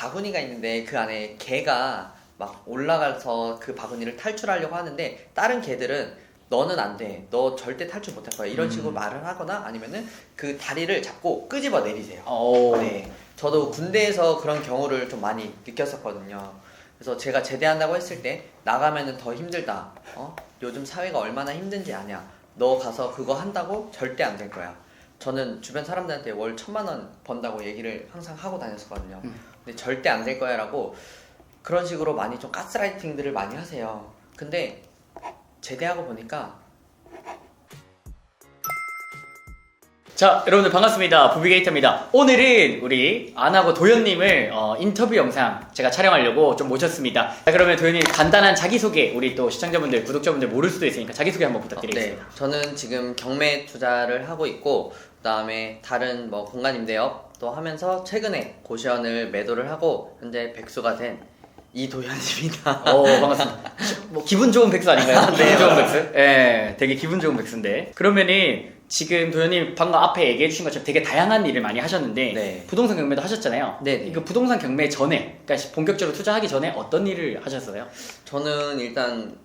바구니가 있는데 그 안에 개가 막 올라가서 그 바구니를 탈출하려고 하는데 다른 개들은 너는 안 돼. 너 절대 탈출 못할 거야. 이런 식으로 말을 하거나 아니면은 그 다리를 잡고 끄집어 내리세요. 네. 저도 군대에서 그런 경우를 좀 많이 느꼈었거든요. 그래서 제가 제대한다고 했을 때 나가면은 더 힘들다. 요즘 사회가 얼마나 힘든지 아냐. 너 가서 그거 한다고 절대 안 될 거야. 저는 주변 사람들한테 월 1,000만 원 번다고 얘기를 항상 하고 다녔었거든요. 근데 절대 안 될 거야 라고 그런 식으로 많이 좀 가스라이팅들을 많이 하세요. 근데 제대하고 보니까 자, 여러분들 반갑습니다. 부비게이터입니다. 오늘은 우리 안하고 도현님을 인터뷰 영상 제가 촬영하려고 좀 모셨습니다. 자, 그러면 도현님 간단한 자기소개, 우리 또 시청자분들, 구독자분들 모를 수도 있으니까 자기소개 한번 부탁드리겠습니다. 네, 저는 지금 경매 투자를 하고 있고 그 다음에 다른 뭐 공간 임대업도 하면서 최근에 고시원을 매도를 하고 현재 백수가 된 이도현입니다. 반갑습니다. 뭐 기분 좋은 백수 아닌가요? 네, 기분 좋은 백수? 예, 되게 기분 좋은 백수인데. 그러면은 지금 도현님 방금 앞에 얘기해 주신 것처럼 되게 다양한 일을 많이 하셨는데 네. 부동산 경매도 하셨잖아요. 네. 그 부동산 경매 전에, 그러니까 본격적으로 투자하기 전에 어떤 일을 하셨어요? 저는 일단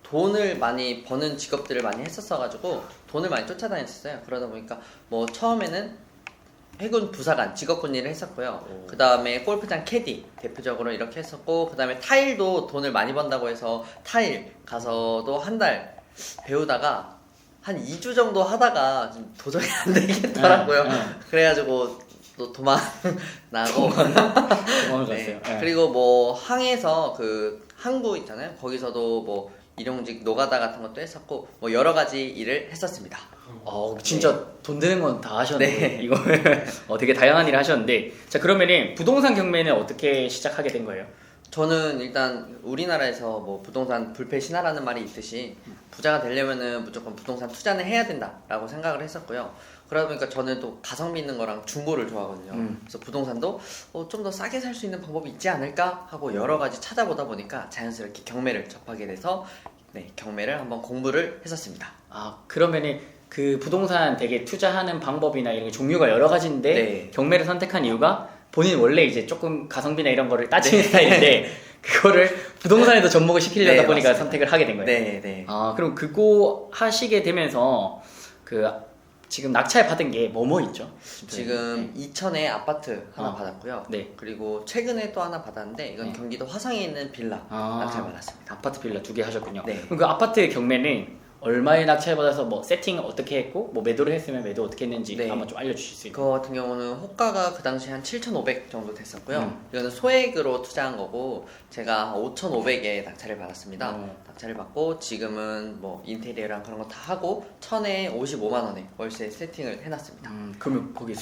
돈을 많이 버는 직업들을 많이 했었어가지고 돈을 많이 쫓아다녔었어요. 그러다 보니까 뭐 처음에는 해군 부사관 직업군 일을 했었고요. 그 다음에 골프장 캐디 대표적으로 이렇게 했었고 그 다음에 타일도 돈을 많이 번다고 해서 타일 가서도 한 달 배우다가 한 2주 정도 하다가 좀 도저히 안 되겠더라고요. 그래가지고 또 도망 나고 도망갔어요. 네. 그리고 뭐 항에서 그 항구 있잖아요. 거기서도 뭐 일용직 노가다 같은 것도 했었고 뭐 여러 가지 일을 했었습니다. 진짜 네. 돈 드는 건 다 하셨네. 네. 이거 되게 다양한 일을 하셨는데, 자 그러면은 부동산 경매는 어떻게 시작하게 된 거예요? 저는 일단 우리나라에서 뭐 부동산 불패 신화라는 말이 있듯이 부자가 되려면은 무조건 부동산 투자는 해야 된다라고 생각을 했었고요. 그러다 보니까 저는 또 가성비 있는 거랑 중고를 좋아하거든요. 그래서 부동산도 좀 더 싸게 살 수 있는 방법이 있지 않을까 하고 여러 가지 찾아보다 보니까 자연스럽게 경매를 접하게 돼서 네, 경매를 한번 공부를 했었습니다. 그러면은 그 부동산 되게 투자하는 방법이나 이런 게 종류가 여러 가지인데 네. 경매를 선택한 이유가 본인 원래 이제 조금 가성비나 이런 거를 따지는 네. 스타일인데 그거를 부동산에도 접목을 시키려다 네, 보니까 맞습니다. 선택을 하게 된 거예요. 네. 그럼 그거 하시게 되면서 그 지금 낙찰 받은 게 뭐뭐 있죠? 지금 이천에 아파트 하나 받았고요. 네. 그리고 최근에 또 하나 받았는데 이건 네. 경기도 화성에 있는 빌라 낙찰 받았습니다. 아파트 빌라 2개 하셨군요. 네. 그럼 그 아파트 경매는 얼마에 낙찰 받아서 뭐 세팅 어떻게 했고 뭐 매도를 했으면 매도 어떻게 했는지 네. 한번 좀 알려주실 수 있나요? 그거 같은 경우는 호가가 그 당시 한 7,500 정도 됐었고요. 이거는 소액으로 투자한 거고 제가 5,500에 낙찰을 받았습니다. 낙찰을 받고 지금은 뭐 인테리어랑 그런 거 다 하고 1,000에 55만 원에 월세 세팅을 해놨습니다. 그러면 거기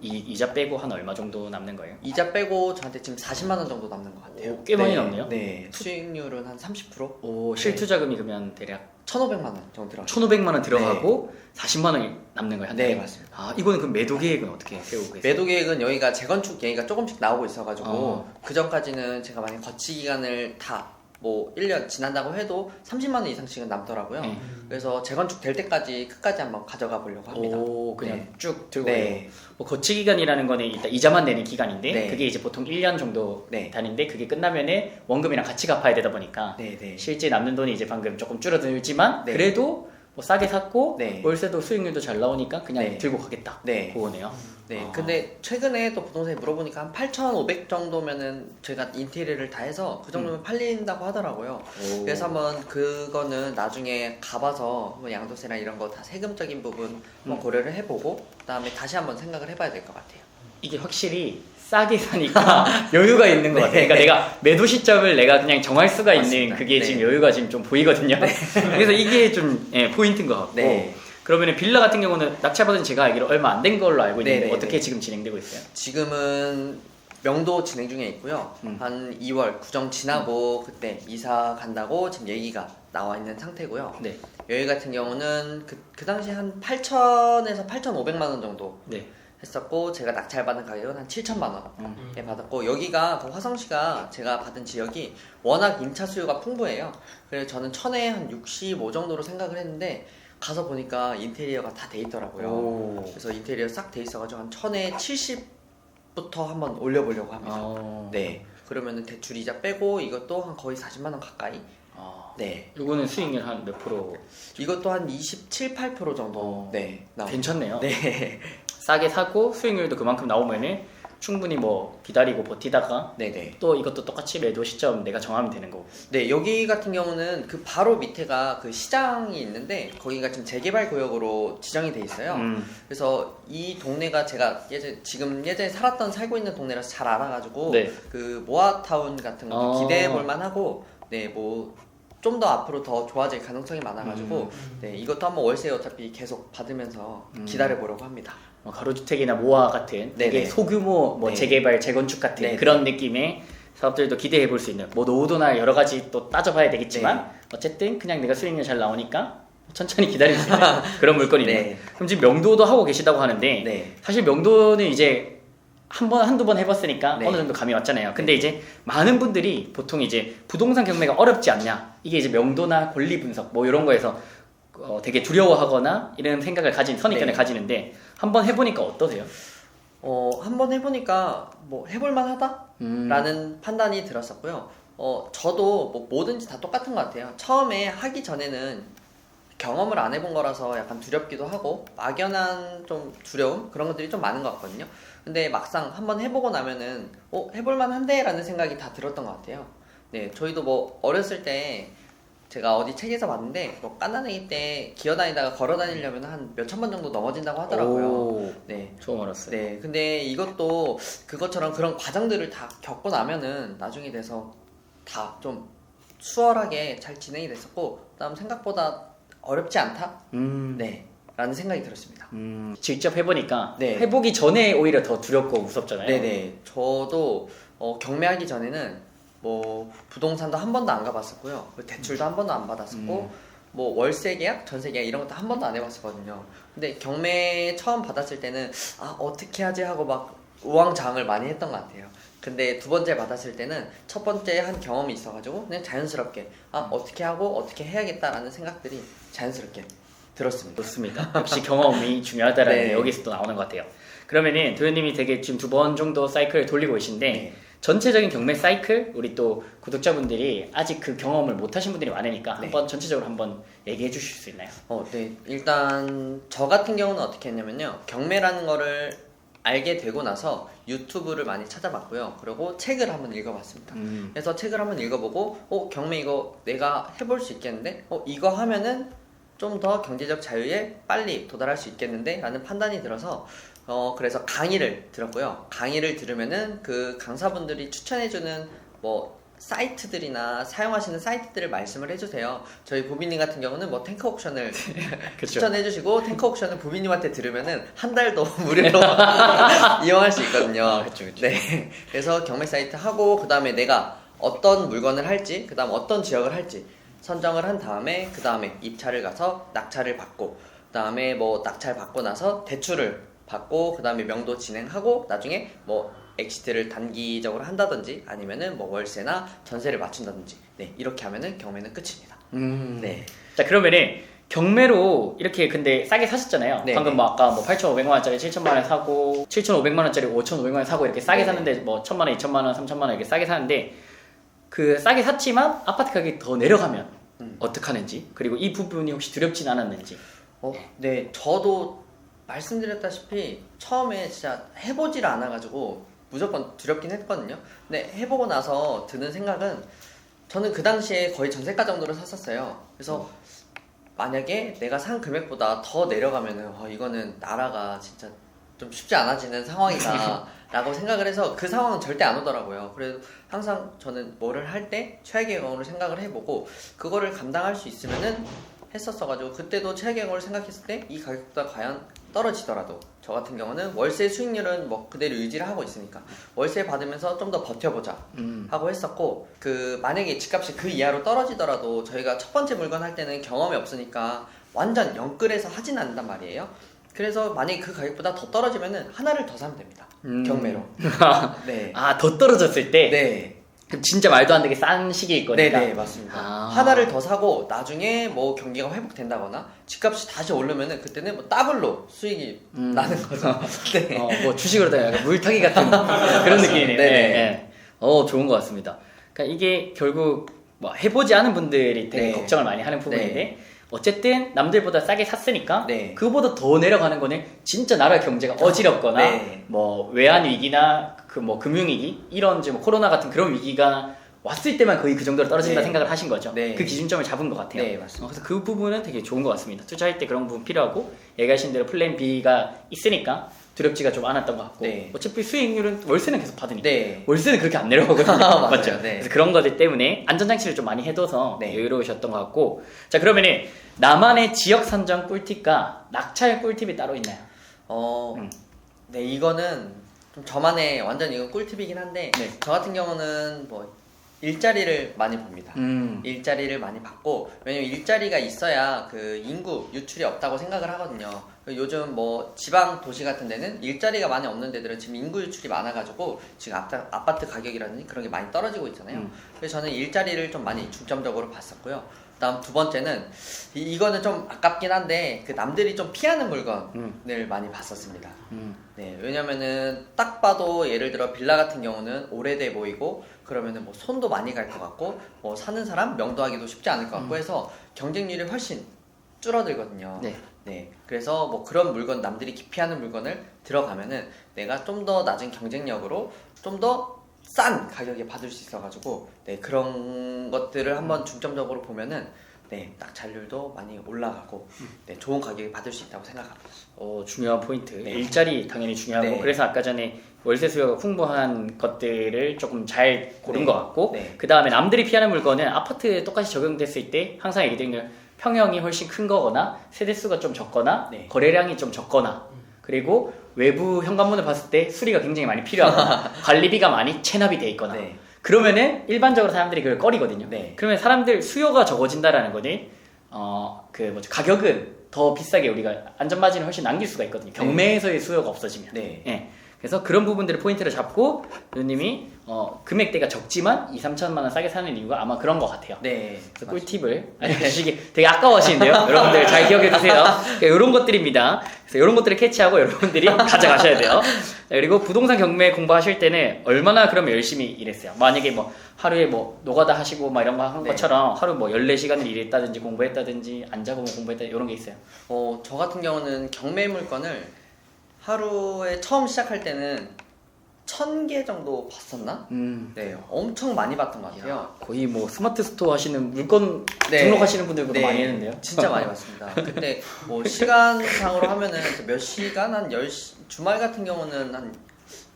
이자 빼고 한 얼마 정도 남는 거예요? 이자 빼고 저한테 지금 40만 원 정도 남는 것 같아요. 꽤 많이 남네요. 네. 수익률은 한 30%? 실투자금이 그러면 대략 1,500만 원 정도 들어요. 1,500만 원 들어가고 40만 원이 남는 거예요? 한 달에? 네, 맞습니다. 이거는 그럼 매도 계획은 어떻게 세우고 계세요? 매도 계획은 여기가 재건축 얘기가 조금씩 나오고 있어가지고 그 전까지는 제가 만약 거치 기간을 다 뭐 1년 지난다고 해도 30만 원 이상씩은 남더라고요. 그래서 재건축 될 때까지 끝까지 한번 가져가 보려고 합니다. 그냥 네. 쭉 들고 네. 뭐 거치 기간이라는 거는 일단 이자만 내는 기간인데 네. 그게 이제 보통 1년 정도 네. 다닌데 그게 끝나면은 원금이랑 같이 갚아야 되다 보니까 네. 실제 남는 돈이 이제 방금 조금 줄어들지만 네. 그래도 뭐 싸게 샀고 네. 월세도 수익률도 잘 나오니까 그냥 네. 들고 가겠다. 네. 그거네요. 네. 근데 최근에 또 부동산에 물어보니까 한 8,500 정도면은 제가 인테리어를 다 해서 그 정도면 팔린다고 하더라고요. 그래서 한번 그거는 나중에 가봐서 뭐 양도세나 이런 거 다 세금적인 부분 한번 고려를 해보고 그다음에 다시 한번 생각을 해봐야 될 것 같아요. 이게 확실히 싸게 사니까 여유가 있는 것 같아요. 그러니까 내가 매도 시점을 내가 그냥 정할 수가 맞습니다. 있는 그게 네. 지금 여유가 지금 좀 보이거든요. 그래서 이게 좀 포인트인 것 같고. 네. 그러면 빌라 같은 경우는 낙찰받은 제가 알기로 얼마 안 된 걸로 알고 있는데 네네네. 어떻게 지금 진행되고 있어요? 지금은 명도 진행 중에 있고요. 한 2월 구정 지나고 그때 이사 간다고 지금 얘기가 나와 있는 상태고요. 네. 여기 같은 경우는 그 당시에 한 8,000에서 8,500만 원 정도 네. 했었고 제가 낙찰받은 가격은 한 7천만 원에 받았고 여기가 그 화성시가 제가 받은 지역이 워낙 임차 수요가 풍부해요. 그래서 저는 1,000에 한 65 정도로 생각을 했는데 가서 보니까 인테리어가 다 돼 있더라고요. 그래서 인테리어 싹 돼 있어가지고 한 1,000에 70 부터 한번 올려보려고 합니다. 어. 네. 그러면은 대출 이자 빼고 이것도 한 거의 40만 원 가까이. 네. 이거는 수익률 한 몇 프로? 이것도 한 27, 8% 정도. 어. 네. 괜찮네요. 네. 싸게 사고 수익률도 그만큼 나오면은 충분히 뭐 기다리고 버티다가 네네. 또 이것도 똑같이 매도 시점 내가 정하면 되는 거고. 네, 여기 같은 경우는 그 바로 밑에가 그 시장이 있는데 거기가 지금 재개발 구역으로 지정이 돼 있어요. 그래서 이 동네가 제가 예전에 살고 있는 동네라서 잘 알아가지고 네. 그 모아타운 같은 거 기대해 볼 만하고 네, 뭐 좀 더 앞으로 더 좋아질 가능성이 많아가지고 네, 이것도 한번 월세 어차피 계속 받으면서 기다려 보려고 합니다. 가로주택이나 모아 같은 되게 네네. 소규모 뭐 네. 재개발 재건축 같은 네네. 그런 느낌의 사업들도 기대해 볼 수 있는 뭐 노후도나 여러 가지 또 따져봐야 되겠지만 네. 어쨌든 그냥 내가 수익률 잘 나오니까 천천히 기다릴 수 있는 그런 물건이네. 네. 그럼 지금 명도도 하고 계시다고 하는데 네. 사실 명도는 이제 한두 번 해봤으니까 네. 어느 정도 감이 왔잖아요. 근데 이제 많은 분들이 보통 이제 부동산 경매가 어렵지 않냐, 이게 이제 명도나 권리 분석 뭐 이런 거에서 되게 두려워하거나 이런 생각을 선입견을 네. 가지는데 한번 해보니까 어떠세요? 한번 해보니까 뭐 해볼만 하다라는 판단이 들었었고요. 저도 뭐 뭐든지 다 똑같은 것 같아요. 처음에 하기 전에는 경험을 안 해본 거라서 약간 두렵기도 하고 막연한 좀 두려움 그런 것들이 좀 많은 것 같거든요. 근데 막상 한번 해보고 나면은 해볼만 한데 라는 생각이 다 들었던 것 같아요. 네, 저희도 뭐 어렸을 때 제가 어디 책에서 봤는데 뭐 갓난아기 때 기어다니다가 걸어다니려면 한 몇천 번 정도 넘어진다고 하더라고요. 오, 네. 처음 알았어요. 네, 근데 이것도 그것처럼 그런 과정들을 다 겪고 나면은 나중에 돼서 다 좀 수월하게 잘 진행이 됐었고, 그다음 생각보다 어렵지 않다? 네, 라는 생각이 들었습니다. 직접 해보니까 네. 해보기 전에 오히려 더 두렵고 무섭잖아요. 네네, 저도 경매하기 전에는 뭐 부동산도 한 번도 안 가봤었고요, 대출도 한 번도 안 받았었고, 뭐 월세 계약, 전세 계약 이런 것도 한 번도 안 해봤었거든요. 근데 경매 처음 받았을 때는 어떻게 하지 하고 막 우왕좌왕을 많이 했던 것 같아요. 근데 두 번째 받았을 때는 첫 번째 한 경험이 있어가지고 그냥 자연스럽게 어떻게 하고 어떻게 해야겠다라는 생각들이 자연스럽게 들었습니다. 좋습니다. 역시 경험이 중요하다라는 네. 게 여기서 또 나오는 것 같아요. 그러면은 도현님이 되게 지금 2번 정도 사이클을 돌리고 계신데 네. 전체적인 경매 사이클 우리 또 구독자분들이 아직 그 경험을 못 하신 분들이 많으니까 네. 한번 전체적으로 한번 얘기해 주실 수 있나요? 네. 일단 저 같은 경우는 어떻게 했냐면요. 경매라는 거를 알게 되고 나서 유튜브를 많이 찾아봤고요. 그리고 책을 한번 읽어봤습니다. 그래서 책을 한번 읽어보고 경매 이거 내가 해볼 수 있겠는데? 이거 하면은 좀 더 경제적 자유에 빨리 도달할 수 있겠는데? 라는 판단이 들어서 그래서 강의를 들었고요. 강의를 들으면은 그 강사분들이 추천해주는 뭐 사이트들이나 사용하시는 사이트들을 말씀을 해주세요. 저희 부비님 같은 경우는 뭐 탱크 옥션을 추천해주시고, 탱크 옥션을 부비님한테 들으면은 한 달도 무료로 이용할 수 있거든요. 그쵸. 네. 그래서 경매 사이트 하고, 그 다음에 내가 어떤 물건을 할지, 그 다음 어떤 지역을 할지 선정을 한 다음에, 그 다음에 입찰을 가서 낙찰을 받고, 그 다음에 뭐 낙찰 받고 나서 대출을 받고, 그 다음에 명도 진행하고, 나중에 뭐 엑시트를 단기적으로 한다든지 아니면은 뭐 월세나 전세를 맞춘다든지, 네, 이렇게 하면은 경매는 끝입니다. 네. 자, 그러면은 경매로 이렇게 근데 싸게 사셨잖아요. 네. 방금 뭐 아까 뭐 8,500만 원짜리 7,000만 원 사고 7,500만 원짜리 5,500만 원 사고 이렇게 싸게 네. 샀는데 뭐 1,000만 원, 2,000만 원, 3,000만 원 이렇게 싸게 사는데 그 싸게 샀지만 아파트 가격이 더 내려가면 어떡하는지, 그리고 이 부분이 혹시 두렵진 않았는지. 네, 저도 말씀드렸다시피 처음에 진짜 해보질 않아가지고 무조건 두렵긴 했거든요. 근데 해보고 나서 드는 생각은, 저는 그 당시에 거의 전세가 정도로 샀었어요. 그래서 만약에 내가 산 금액보다 더 내려가면은 이거는 나라가 진짜 좀 쉽지 않아지는 상황이다 라고 생각을 해서 그 상황은 절대 안 오더라고요. 그래서 항상 저는 뭐를 할 때 최악의 경우를 생각을 해보고 그거를 감당할 수 있으면은 했었어가지고, 그때도 최악의 경우를 생각했을 때 이 가격보다 과연 떨어지더라도, 저 같은 경우는 월세 수익률은 뭐 그대로 유지를 하고 있으니까 월세 받으면서 좀 더 버텨보자 하고 했었고, 만약에 집값이 그 이하로 떨어지더라도 저희가 첫 번째 물건 할 때는 경험이 없으니까 완전 영끌해서 하진 않는단 말이에요. 그래서 만약에 그 가격보다 더 떨어지면은 하나를 더 사면 됩니다. 경매로. 네. 더 떨어졌을 때? 네. 진짜 말도 안 되게 싼 시기일 거니까. 네네 맞습니다. 아. 하나를 더 사고 나중에 뭐 경기가 회복된다거나 집값이 다시 오르면은 그때는 뭐 더블로 수익이 나는 거죠. 네. 뭐 주식으로 다 약간 물타기 같은 그런 느낌이네요. 네네. 예, 예. 좋은 것 같습니다. 그러니까 이게 결국 뭐 해보지 않은 분들이 되게 네. 걱정을 많이 하는 부분인데 네. 어쨌든 남들보다 싸게 샀으니까 네. 그거보다 더 내려가는 거는 진짜 나라 경제가 어지럽거나 네. 뭐 외환 위기나 그 뭐 금융 위기 이런 이제 뭐 코로나 같은 그런 위기가 왔을 때만 거의 그 정도로 떨어진다 네. 생각을 하신 거죠. 네. 그 기준점을 잡은 것 같아요. 네, 맞습니다. 그래서 그 부분은 되게 좋은 것 같습니다. 투자할 때 그런 부분 필요하고 얘기하신 대로 플랜 B가 있으니까 두렵지가 좀 않았던 것 같고 네. 어차피 수익률은 월세는 계속 받으니까 네. 월세는 그렇게 안 내려가거든요. 맞아요. 맞죠? 네. 그래서 그런 것들 때문에 안전장치를 좀 많이 해둬서 네. 여유로우셨던 것 같고 자 그러면은 나만의 지역 선정 꿀팁과 낙찰 꿀팁이 따로 있나요? 네, 이거는 좀 저만의 완전 이건 꿀팁이긴 한데 네. 저 같은 경우는 뭐 일자리를 많이 봅니다. 일자리를 많이 받고 왜냐면 일자리가 있어야 그 인구 유출이 없다고 생각을 하거든요. 요즘 뭐 지방 도시 같은 데는 일자리가 많이 없는 데들은 지금 인구 유출이 많아가지고 지금 아파트 가격이라든지 그런 게 많이 떨어지고 있잖아요. 그래서 저는 일자리를 좀 많이 중점적으로 봤었고요. 그다음 두 번째는 이거는 좀 아깝긴 한데 그 남들이 좀 피하는 물건을 많이 봤었습니다. 네, 왜냐면은 딱 봐도 예를 들어 빌라 같은 경우는 오래돼 보이고 그러면은 뭐 손도 많이 갈 것 같고 뭐 사는 사람 명도하기도 쉽지 않을 것 같고 해서 경쟁률이 훨씬 줄어들거든요. 네. 네, 그래서 뭐 그런 물건 남들이 기피하는 물건을 들어가면은 내가 좀 더 낮은 경쟁력으로 좀 더 싼 가격에 받을 수 있어가지고 네 그런 것들을 한번 중점적으로 보면은 네 낙찰률도 많이 올라가고 네 좋은 가격에 받을 수 있다고 생각합니다. 중요한 포인트. 네. 일자리 당연히 중요하고 네. 그래서 아까 전에 월세 수요가 풍부한 것들을 조금 잘 고른 네. 것 같고 네. 그 다음에 남들이 피하는 물건은 아파트에 똑같이 적용됐을 때 항상 얘기드리는 평형이 훨씬 큰 거거나 세대수가 좀 적거나 네. 거래량이 좀 적거나 그리고 외부 현관문을 봤을 때 수리가 굉장히 많이 필요하거나 관리비가 많이 체납이 돼 있거나 네. 그러면은 일반적으로 사람들이 그걸 꺼리거든요. 네. 그러면 사람들 수요가 적어진다라는 거는 가격은 더 비싸게 우리가 안전마진을 훨씬 남길 수가 있거든요. 경매에서의 수요가 없어지면. 네. 예. 그래서 그런 부분들을 포인트를 잡고 누님이 금액대가 적지만 2-3천만 원 싸게 사는 이유가 아마 그런 것 같아요. 네. 그래서 꿀팁을 알려주시기 되게 아까워하시는데요. 여러분들 잘 기억해 주세요. 그러니까 이런 것들입니다. 그래서 이런 것들을 캐치하고 여러분들이 가져가셔야 돼요. 자, 그리고 부동산 경매 공부하실 때는 얼마나 그러면 열심히 일했어요. 만약에 뭐 하루에 뭐 노가다 하시고 막 이런 거 한 네. 것처럼 하루 뭐 14시간을 일했다든지 공부했다든지 안 자고 뭐 공부했다 이런 게 있어요. 저 같은 경우는 경매 물건을 하루에 처음 시작할 때는 1000개 정도 봤었나? 네, 엄청 많이 봤던 것 같아요. 야, 거의 뭐 스마트 스토어 하시는 물건 네. 등록하시는 분들보다 네, 많이 했는데요. 진짜 많이 봤습니다. 근데 뭐 시간상으로 하면은 몇 시간? 한 10시, 주말 같은 경우는 한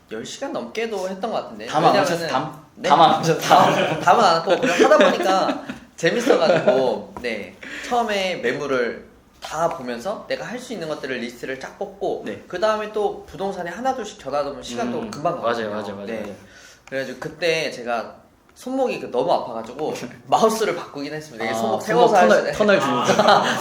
10시간 넘게도 했던 것 같은데. 담 안 왜냐면은- 하셨어요? 담? 네? 담 안 하셨어요? 담은 안 하고 그냥 하다 보니까 재밌어가지고 네 처음에 매물을 다 보면서 내가 할 수 있는 것들을 리스트를 쫙 뽑고 네. 그 다음에 또 부동산에 하나둘씩 전화다 보면 시간도 금방 가거든요. 맞아요. 네. 그래가지고 그때 제가 손목이 너무 아파가지고 마우스를 바꾸긴 했습니다. 이게 손목 세워서 할 수 있는 터널 주는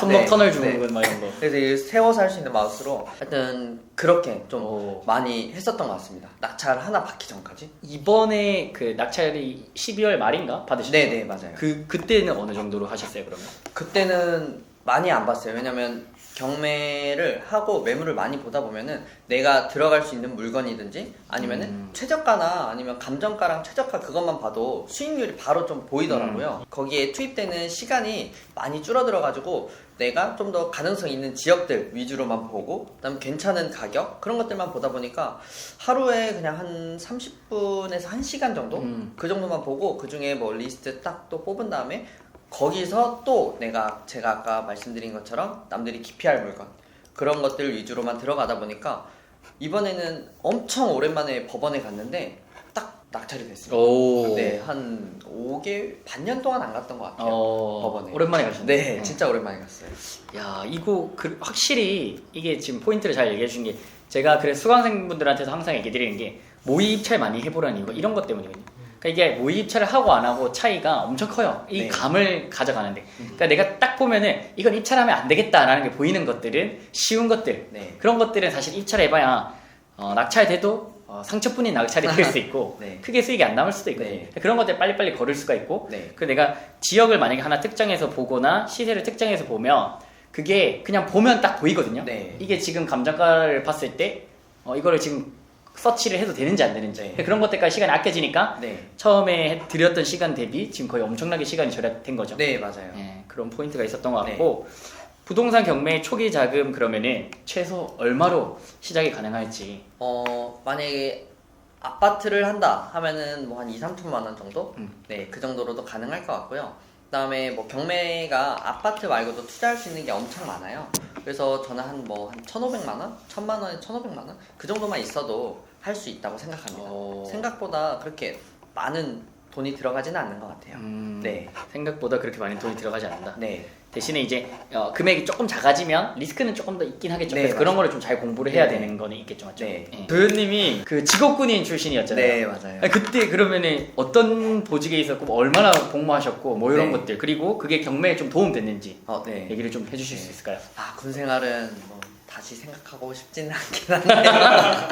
손목 네, 터널 주는 네. 건 막 이런 거. 그래서 이게 세워서 할 수 있는 마우스로 하여튼 그렇게 좀 오. 많이 했었던 것 같습니다. 낙찰 하나 받기 전까지. 이번에 그 낙찰이 12월 말인가 받으셨죠? 네네 맞아요. 그때는 어느 정도로 하셨어요 그러면? 그때는 많이 안 봤어요. 왜냐면 경매를 하고 매물을 많이 보다 보면은 내가 들어갈 수 있는 물건이든지 아니면은 최저가나 아니면 감정가랑 최저가 그것만 봐도 수익률이 바로 좀 보이더라고요. 거기에 투입되는 시간이 많이 줄어들어가지고 내가 좀 더 가능성 있는 지역들 위주로만 보고 그다음에 괜찮은 가격 그런 것들만 보다 보니까 하루에 그냥 한 30분에서 1시간 정도 그 정도만 보고 그 중에 뭐 리스트 딱 또 뽑은 다음에 거기서 또 제가 아까 말씀드린 것처럼 남들이 기피할 물건 그런 것들 위주로만 들어가다 보니까 이번에는 엄청 오랜만에 법원에 갔는데 딱 낙찰이 됐어요. 오. 네, 한 반년 동안 안 갔던 것 같아요. 법원에. 오랜만에 가셨네. 네, 진짜 오랜만에 갔어요. 야, 이거 확실히 이게 지금 포인트를 잘 얘기해 준 게 제가 그래서 수강생분들한테도 항상 얘기 드리는 게 모의 입찰 많이 해보라는 이유가 이런 것 때문이거든요. 그러니까 이게 모의 입찰을 하고 안 하고 차이가 엄청 커요. 이 네. 감을 가져가는데. 그러니까 내가 딱 보면은 이건 입찰하면 안 되겠다라는 게 보이는 것들은 쉬운 것들. 네. 그런 것들은 사실 입찰해봐야 낙찰돼도 상처뿐인 낙찰이 될 수 있고 네. 크게 수익이 안 남을 수도 있거든요. 네. 그런 것들 빨리빨리 걸을 수가 있고 네. 그 내가 지역을 만약에 하나 특정해서 보거나 시세를 특정해서 보면 그게 그냥 보면 딱 보이거든요. 네. 이게 지금 감정가를 봤을 때 이거를 지금 서치를 해도 되는지 안 되는지 네. 그런 것들까지 시간이 아껴지니까 네. 처음에 들였던 시간 대비 지금 거의 엄청나게 시간이 절약된 거죠. 네, 맞아요. 예, 그런 포인트가 있었던 것 같고 부동산 경매 초기 자금 그러면은 최소 얼마로 시작이 가능할지. 만약에 아파트를 한다 하면은 뭐 한 2, 3천만 원 정도? 네, 그 정도로도 가능할 것 같고요. 그다음에 뭐 경매가 아파트 말고도 투자할 수 있는 게 엄청 많아요. 그래서 저는 한 1,500만 원? 1,000만 원에 1,500만 원? 그 정도만 있어도 할 수 있다고 생각합니다. 생각보다 그렇게 많은 돈이 들어가지는 않는 것 같아요. 네. 생각보다 그렇게 많이 돈이 들어가지 않는다. 네. 대신에 이제 금액이 조금 작아지면 리스크는 조금 더 있긴 하겠죠. 네, 그래서 그런 맞아요. 거를 좀 잘 공부를 해야 네. 되는 거는 있겠죠, 맞죠? 네. 도현님이 그 직업군인 출신이었잖아요. 네, 맞아요. 아니, 그때 그러면은 어떤 보직에 있었고 뭐 얼마나 복무하셨고 뭐 이런 네. 것들 그리고 그게 경매에 좀 도움 됐는지 네. 얘기를 좀 해주실 네. 수 있을까요? 군 생활은 뭐 다시 생각하고 싶지는 않긴 한데.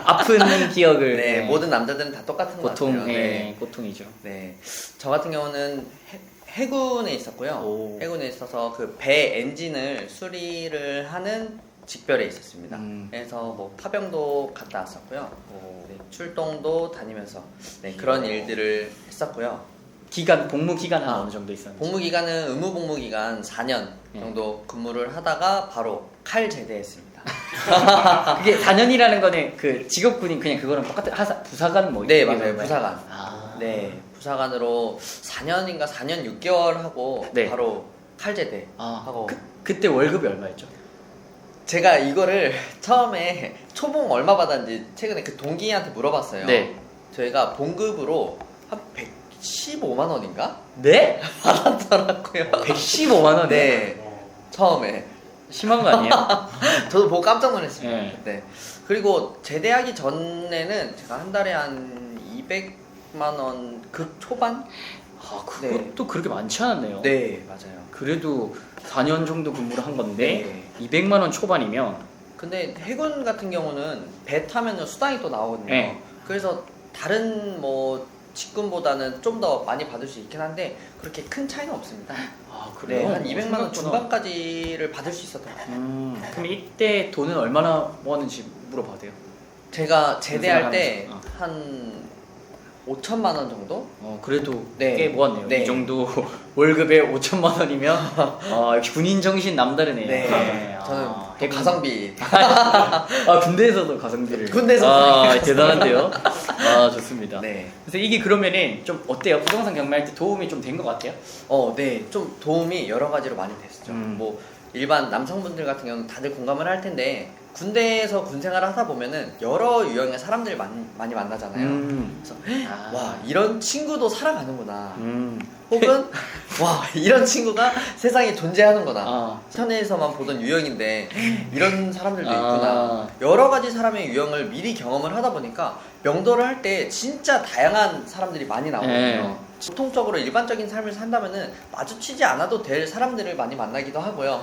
아픈 기억을 네, 모든 남자들은 다 똑같은 것 고통, 같아요. 네. 고통이죠. 네. 저 같은 경우는 해군에 있었고요. 오. 해군에 있어서 그 배 엔진을 수리를 하는 직별에 있었습니다. 그래서 뭐 파병도 갔다 왔었고요. 네, 출동도 다니면서 그런 일들을 했었고요. 기간 복무 기간은 어느 정도 있었는지. 복무 기간은 의무 복무 기간 4년 정도 근무를 하다가 바로 칼 제대했습니다. 그게 4년이라는 거는 그 직업군인 그냥 그거랑 똑같은 부사관 뭐 네, 이런 맞아요. 건가요? 부사관. 아. 네, 부사관으로 4년인가 4년 6개월 하고 네. 바로 칼 제대 아, 하고. 그때 월급이 얼마였죠? 제가 이거를 처음에 초봉 얼마 받았는지 최근에 그 동기한테 물어봤어요. 네. 저희가 봉급으로 한 115만 원인가 네? 받았더라고요. 115만 원. 네, 처음에 심한 거 아니에요? 저도 보고 깜짝 놀랐습니다. 네. 그때. 그리고 제대하기 전에는 제가 한 달에 한 200만 원 그 초반? 아, 그것도 그렇게 많지 않았네요. 네, 맞아요. 그래도 4년 정도 근무를 한 건데 네. 200만 원 초반이면 근데 해군 같은 경우는 배 타면 수당이 또 나오거든요. 네. 그래서 다른 뭐 직군보다는 좀 더 많이 받을 수 있긴 한데 그렇게 큰 차이는 없습니다. 아, 네, 그래요? 한 200만 원 생각보다. 중반까지를 받을 수 있었던 것 같아요. 그럼 이때 돈은 얼마나 모았는지 물어봐도 돼요? 제가 제대할 때 생각하면서. 한 5천만 원 정도? 그래도 네. 꽤 모았네요. 네. 이 정도 월급에 5천만 원이면 역시 군인 정신 남다르네요. 네. 저는 또 해군. 가성비. 군대에서도 가성비를. 군대에서도 대단한데요. 좋습니다. 네. 그래서 이게 그러면은 좀 어때요? 부동산 경매할 때 도움이 좀 된 것 같아요? 네. 좀 도움이 여러 가지로 많이 됐었죠. 뭐 일반 남성분들 같은 경우는 다들 공감을 할 텐데 군대에서 군 생활을 하다 보면은 여러 유형의 사람들을 많이 만나잖아요. 그래서 와, 이런 친구도 살아가는구나. 혹은 와, 이런 친구가 세상에 존재하는구나. 천에서만 보던 유형인데 이런 사람들도 있구나. 여러 가지 사람의 유형을 미리 경험을 하다 보니까 명도를 할 때 진짜 다양한 사람들이 많이 나오거든요. 보통적으로 일반적인 삶을 산다면은 마주치지 않아도 될 사람들을 많이 만나기도 하고요.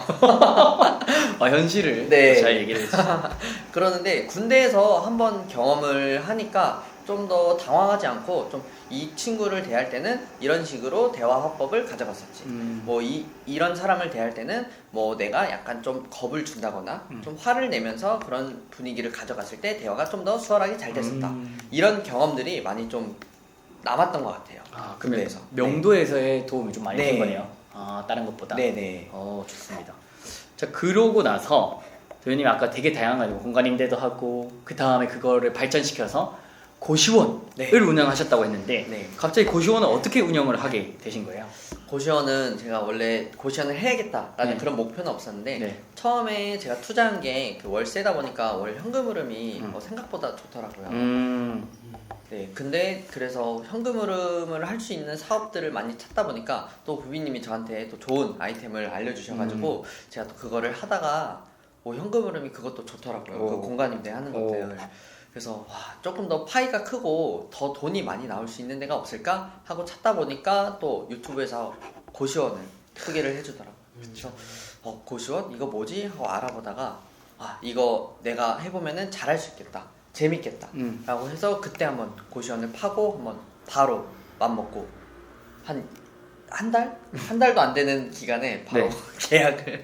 현실을 네. 잘 얘기를 해주세요. 그러는데 군대에서 한번 경험을 하니까 좀 더 당황하지 않고 좀 이 친구를 대할 때는 이런 식으로 대화 화법을 가져갔었지. 뭐 이런 사람을 대할 때는 뭐 내가 약간 좀 겁을 준다거나 좀 화를 내면서 그런 분위기를 가져갔을 때 대화가 좀 더 수월하게 잘 됐었다. 이런 경험들이 많이 좀 남았던 것 같아요. 그러면 군대에서. 명도에서의 도움이 좀 많이 된 네. 거네요. 다른 것보다. 네네. 좋습니다. 자, 그러고 나서 도현님 아까 되게 다양한 공간 임대도 하고 그 다음에 그거를 발전시켜서 고시원을 네. 운영하셨다고 했는데 네. 갑자기 고시원을 어떻게 운영을 하게 되신 거예요? 고시원은 제가 원래 고시원을 해야겠다라는 네. 그런 목표는 없었는데 네. 처음에 제가 투자한 게 그 월세다 보니까 월 현금 흐름이 생각보다 좋더라고요. 네, 근데 그래서 현금 흐름을 할 수 있는 사업들을 많이 찾다 보니까 또 부비님이 저한테 또 좋은 아이템을 알려주셔가지고 제가 또 그거를 하다가 현금 흐름이 그것도 좋더라고요. 그 공간 임대하는 것들. 그래서 조금 더 파이가 크고 더 돈이 많이 나올 수 있는 데가 없을까 하고 찾다 보니까 또 유튜브에서 고시원을 소개를 해주더라고요. 그렇죠. 고시원 이거 뭐지 하고 알아보다가 이거 내가 해보면은 잘할 수 있겠다. 재밌겠다 라고 해서 그때 한번 고시원을 파고 한번 바로 맘먹고 한 달? 한 달도 안 되는 기간에 바로 네. 계약을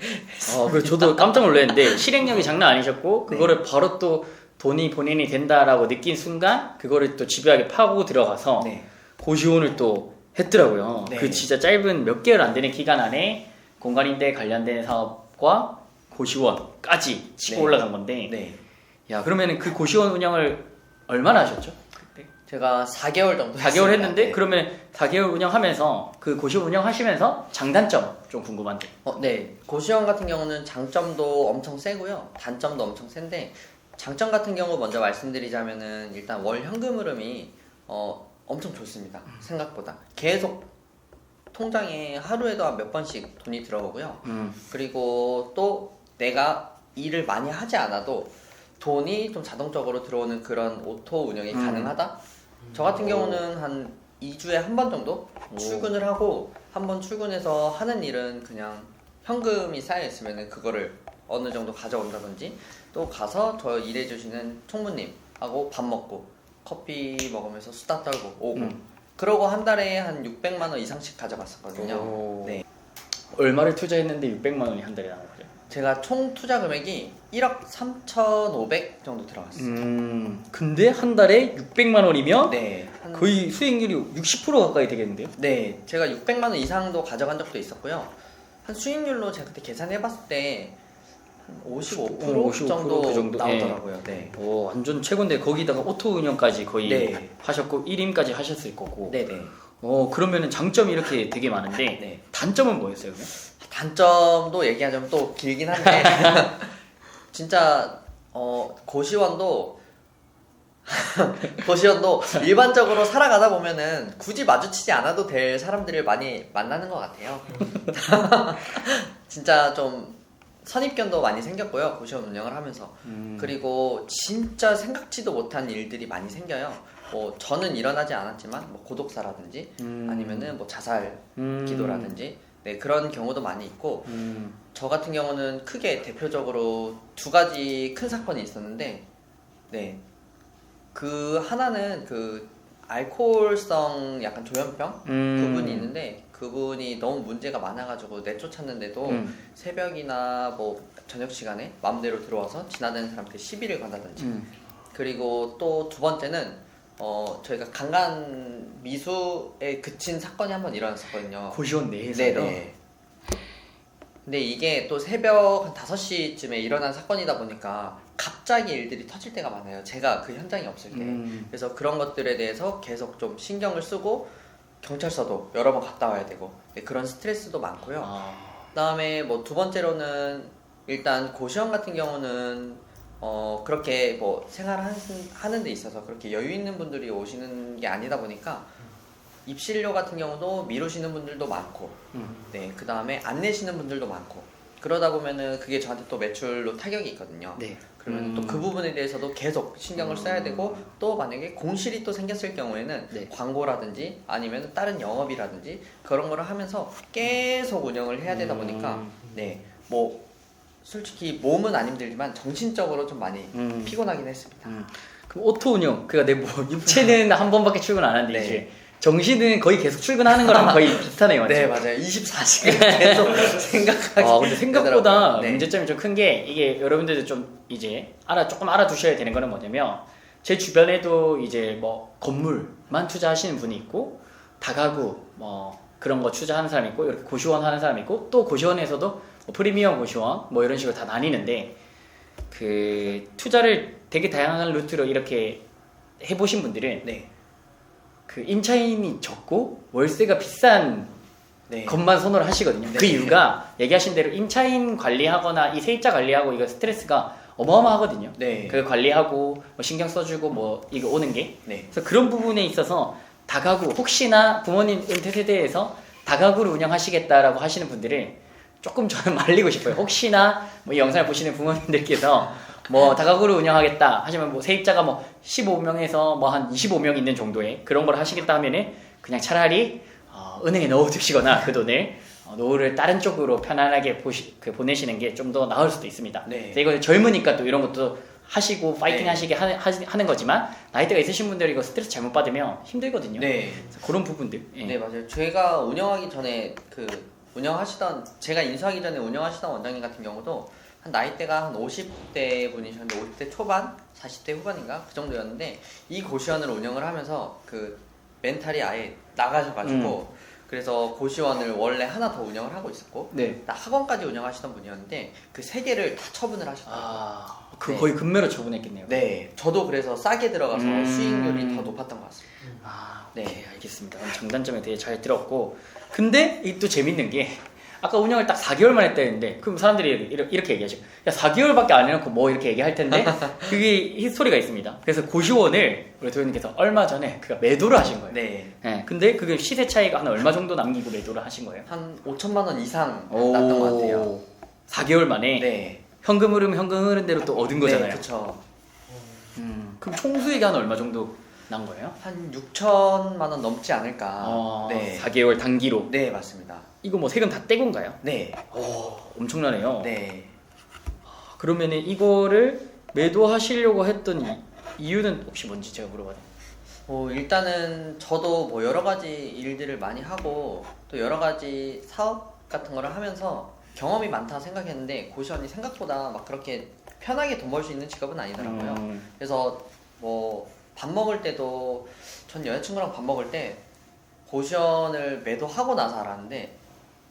그래서 저도 깜짝 놀랐는데 실행력이 장난 아니셨고 그거를 바로 또 돈이 본인이 된다라고 느낀 순간 그거를 또 집요하게 파고 들어가서 네. 고시원을 또 했더라고요. 네. 그 진짜 짧은 몇 개월 안 되는 기간 안에 공간임대 관련된 사업과 고시원까지 치고 네. 올라간 건데 네. 야 그러면은 그 고시원 운영을 얼마나 하셨죠? 그때? 제가 4개월 정도 4개월 했습니다. 했는데 네. 그러면 4개월 운영하면서 그 고시원 운영하시면서 장단점 좀 궁금한데. 네. 고시원 같은 경우는 장점도 엄청 세고요. 단점도 엄청 센데 장점 같은 경우 먼저 말씀드리자면은 일단 월 현금 흐름이 엄청 좋습니다. 생각보다. 계속 통장에 하루에도 한 몇 번씩 돈이 들어오고요. 그리고 또 내가 일을 많이 하지 않아도 돈이 좀 자동적으로 들어오는 그런 오토 운영이 가능하다? 저 같은 경우는 한 2주에 한 번 정도 출근을 하고 한 번 출근해서 하는 일은 그냥 현금이 쌓여 있으면 그거를 어느 정도 가져온다든지 또 가서 저 일해주시는 총무님하고 밥 먹고 커피 먹으면서 수다 떨고 오고 그러고 한 달에 한 600만 원 이상씩 가져갔었거든요. 네. 얼마를 투자했는데 600만 원이 한 달에 나온 거죠? 제가 총 투자 금액이 1억 3,500 정도 들어갔어요. 근데 한 달에 600만 원이면 네. 거의 수익률이 60% 가까이 되겠는데요? 네. 제가 600만 원 이상도 가져간 적도 있었고요. 한 수익률로 제가 그때 계산해봤을 때 한 55% 55% 정도, 그 정도? 나오더라고요. 네. 오, 완전 최고인데 거기다가 오토 운영까지 거의 네. 하셨고 1임까지 하셨을 거고. 네네. 그러면은 장점이 이렇게 되게 많은데 네. 단점은 뭐였어요? 그러면? 단점도 얘기하자면 또 길긴 한데 진짜 고시원도 일반적으로 살아가다 보면은 굳이 마주치지 않아도 될 사람들을 많이 만나는 것 같아요. 진짜 좀 선입견도 많이 생겼고요. 고시원 운영을 하면서. 그리고 진짜 생각지도 못한 일들이 많이 생겨요. 뭐 저는 일어나지 않았지만 뭐 고독사라든지 아니면은 뭐 자살 기도라든지 네, 그런 경우도 많이 있고 저 같은 경우는 크게 대표적으로 두 가지 큰 사건이 있었는데 네. 그 하나는 그 알코올성 약간 조현병 그분이 있는데 그분이 너무 문제가 많아가지고 내쫓았는데도 새벽이나 뭐 저녁 시간에 마음대로 들어와서 지나다니는 사람한테 시비를 건다든지 그리고 또 두 번째는 저희가 강간 미수에 그친 사건이 한번 일어났었거든요. 고시원 내에서요? 네네. 근데 이게 또 새벽 한 5시쯤에 일어난 사건이다 보니까 갑자기 일들이 터질 때가 많아요. 제가 그 현장에 없을 때. 그래서 그런 것들에 대해서 계속 좀 신경을 쓰고 경찰서도 여러 번 갔다 와야 되고 네, 그런 스트레스도 많고요. 그다음에 뭐 두 번째로는 일단 고시원 같은 경우는 그렇게 뭐 생활하는 데 있어서 그렇게 여유 있는 분들이 오시는 게 아니다 보니까 입실료 같은 경우도 미루시는 분들도 많고 네, 그 다음에 안 내시는 분들도 많고 그러다 보면은 그게 저한테 또 매출로 타격이 있거든요. 네. 그러면 또 그 부분에 대해서도 계속 신경을 써야 되고 또 만약에 공실이 또 생겼을 경우에는 네. 광고라든지 아니면 다른 영업이라든지 그런 거를 하면서 계속 운영을 해야 되다 보니까 네, 뭐 솔직히 몸은 안 힘들지만 정신적으로 좀 많이 피곤하긴 했습니다. 그럼 오토 운영, 그러니까 내 뭐 육체는 한 번밖에 출근 안 하는데 네. 이제 정신은 거의 계속 출근하는 거랑 거의 비슷하네요. 맞죠? 네, 맞아요. 24시간 계속 생각하기. 근데 생각보다 되더라고요. 네. 문제점이 좀 큰 게 이게 여러분들도 좀 이제 조금 알아두셔야 되는 거는 뭐냐면 제 주변에도 이제 뭐 건물만 투자하시는 분이 있고 다가구 뭐 그런 거 투자하는 사람이 있고 이렇게 고시원 하는 사람이 있고 또 고시원에서도 뭐 프리미엄 고시원 뭐 이런 식으로 다 나뉘는데 그 투자를 되게 다양한 루트로 이렇게 해보신 분들은 네. 그 임차인이 적고 월세가 비싼 네. 것만 선호를 하시거든요. 네. 그 이유가 얘기하신 대로 임차인 관리하거나 이 세입자 관리하고 이거 스트레스가 어마어마하거든요. 네. 그 관리하고 뭐 신경 써주고 뭐 이거 오는 게. 네. 그래서 그런 부분에 있어서 다가구 혹시나 부모님 은퇴 세대에서 다가구를 운영하시겠다라고 하시는 분들은 조금 저는 말리고 싶어요. 혹시나 뭐 이 영상을 보시는 부모님들께서 뭐 다가구를 운영하겠다 하시면 뭐 세입자가 뭐 15명에서 뭐 한 25명 있는 정도의 그런 걸 하시겠다 하면은 그냥 차라리 은행에 넣어두시거나 그 돈을 노후를 다른 쪽으로 편안하게 보내시는 게 좀 더 나을 수도 있습니다. 네. 그래서 이거 젊으니까 또 이런 것도 하시고 파이팅 네. 하시게 하는 거지만 나이대가 있으신 분들이 이거 스트레스 잘못 받으면 힘들거든요. 네. 그래서 그런 부분들. 예. 네, 맞아요. 제가 운영하기 전에 제가 인수하기 전에 운영하시던 원장님 같은 경우도 한 나이대가 한 50대 분이셨는데 50대 초반, 40대 후반인가 그 정도였는데 이 고시원을 운영을 하면서 그 멘탈이 아예 나가셔가지고 그래서 고시원을 원래 하나 더 운영을 하고 있었고 네. 학원까지 운영하시던 분이었는데 그 세 개를 다 처분을 하셨더라고요. 그 네. 거의 금매로 처분했겠네요. 네, 저도 그래서 싸게 들어가서 음. 수익률이 더 높았던 것 같습니다. 네, 네. 알겠습니다. 그럼 장단점에 대해 잘 들었고, 근데 이 또 재밌는 게 아까 운영을 딱 4개월만 했다 했는데 그럼 사람들이 이렇게 얘기하죠. 야 4개월밖에 안 해놓고 뭐 이렇게 얘기할 텐데 그게 히스토리가 있습니다. 그래서 고시원을 우리 도현님께서 얼마 전에 그가 매도를 하신 거예요. 네, 네, 근데 그게 시세 차이가 한 얼마 정도 남기고 매도를 하신 거예요? 한 5천만 원 이상 났던 것 같아요. 4개월 만에 네, 현금 흐른 대로 또 얻은 거잖아요. 네, 그렇죠. 그럼 총수익이 한 얼마 정도 난 거예요? 한 6천만 원 넘지 않을까. 네, 4개월 단기로. 네, 맞습니다. 이거 뭐 세금 다 떼고인가요? 네, 엄청나네요. 네. 그러면은 이거를 매도하시려고 했던 이유는 혹시 뭔지 제가 물어봐도. 일단은 저도 뭐 여러 가지 일들을 많이 하고 또 여러 가지 사업 같은 거를 하면서 경험이 많다 생각했는데 고시원이 생각보다 막 그렇게 편하게 돈 벌 수 있는 직업은 아니더라고요. 그래서 뭐 밥 먹을 때도 전 여자친구랑 밥 먹을 때 고시원을 매도하고 나서 알았는데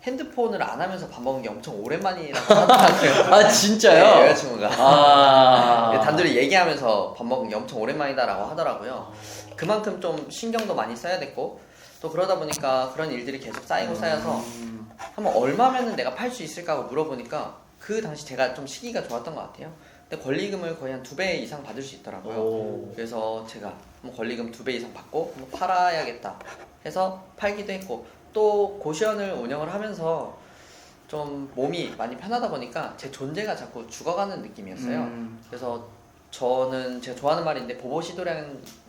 핸드폰을 안 하면서 밥 먹은 게 엄청 오랜만이라고 하더라고요. 아 진짜요? 네, 여자친구가. 아 단둘이 얘기하면서 밥 먹은 게 엄청 오랜만이다라고 하더라고요. 그만큼 좀 신경도 많이 써야 됐고 또 그러다 보니까 그런 일들이 계속 쌓이고 쌓여서 한번 얼마면은 내가 팔 수 있을까 하고 물어보니까 그 당시 제가 좀 시기가 좋았던 것 같아요. 근데 권리금을 거의 한 2배 이상 받을 수 있더라고요. 오. 그래서 제가 한번 권리금 2배 이상 받고 한번 팔아야겠다 해서 팔기도 했고 또 고시원을 운영을 하면서 좀 몸이 많이 편하다 보니까 제 존재가 자꾸 죽어가는 느낌이었어요. 그래서 저는 제가 좋아하는 말인데